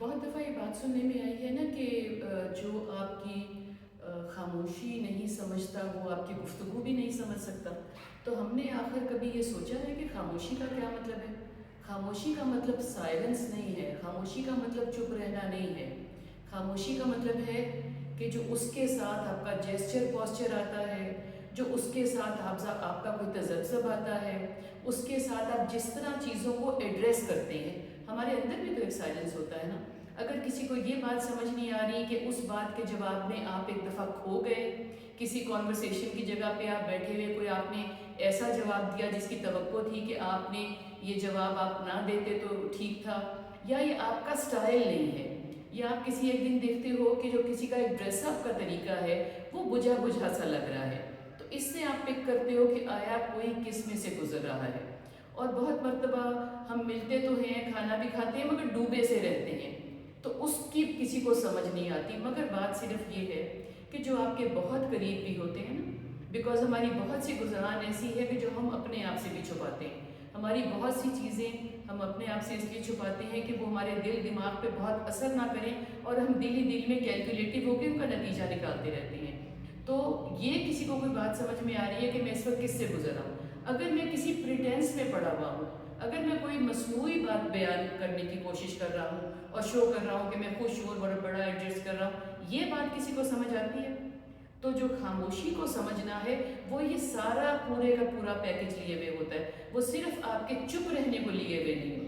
بہت دفعہ یہ بات سننے میں آئی ہے نا کہ جو آپ کی خاموشی نہیں سمجھتا وہ آپ کی گفتگو بھی نہیں سمجھ سکتا. تو ہم نے آخر کبھی یہ سوچا ہے کہ خاموشی کا کیا مطلب ہے؟ خاموشی کا مطلب سائلنس نہیں ہے، خاموشی کا مطلب چپ رہنا نہیں ہے. خاموشی کا مطلب ہے کہ جو اس کے ساتھ آپ کا جیسچر پوسچر آتا ہے، جو اس کے ساتھ آپ کا کوئی تذبذب آتا ہے، اس کے ساتھ آپ جس طرح چیزوں کو ایڈریس کرتے ہیں. ہمارے اندر بھی تو ایک سائلنس ہوتا ہے نا. اگر کسی کو یہ بات سمجھ نہیں آ رہی کہ اس بات کے جواب میں آپ ایک دفعہ کھو گئے، کسی کانورسیشن کی جگہ پہ آپ بیٹھے ہوئے، کوئی آپ نے ایسا جواب دیا جس کی توقع تھی کہ آپ نے یہ جواب آپ نہ دیتے تو ٹھیک تھا، یا یہ آپ کا سٹائل نہیں ہے، یا آپ کسی ایک دن دیکھتے ہو کہ جو کسی کا ایک ڈریس اپ کا طریقہ ہے وہ بجھا بجھا سا لگ رہا ہے، تو اس سے آپ پک کرتے ہو کہ آیا کوئی کس میں سے گزر رہا ہے. اور بہت مرتبہ ہم ملتے تو ہیں، کھانا بھی کھاتے ہیں، مگر ڈوبے سے رہتے ہیں، تو اس کی کسی کو سمجھ نہیں آتی. مگر بات صرف یہ ہے کہ جو آپ کے بہت قریب بھی ہوتے ہیں نا، بیکاز ہماری بہت سی گزران ایسی ہے کہ جو ہم اپنے آپ سے بھی چھپاتے ہیں. ہماری بہت سی چیزیں ہم اپنے آپ سے اس لیے چھپاتے ہیں کہ وہ ہمارے دل دماغ پہ بہت اثر نہ کریں، اور ہم دل ہی دل میں کیلکولیٹو ہو کے ان کا نتیجہ نکالتے رہتے ہیں. تو یہ کسی کو کوئی بات سمجھ میں آ رہی ہے کہ میں اس وقت کس سے گزر رہا ہوں. اگر میں کسی پریٹینس میں پڑا ہوا ہوں، اگر میں کوئی مصنوعی بات بیان کرنے کی کوشش کر رہا ہوں اور شو کر رہا ہوں کہ میں خوش ہوں اور بڑا بڑا ایڈجسٹ کر رہا ہوں، یہ بات کسی کو سمجھ آتی ہے؟ تو جو خاموشی کو سمجھنا ہے وہ یہ سارا پورے کا پورا پیکج لیے ہوئے ہوتا ہے، وہ صرف آپ کے چپ رہنے کو لیے ہوئے نہیں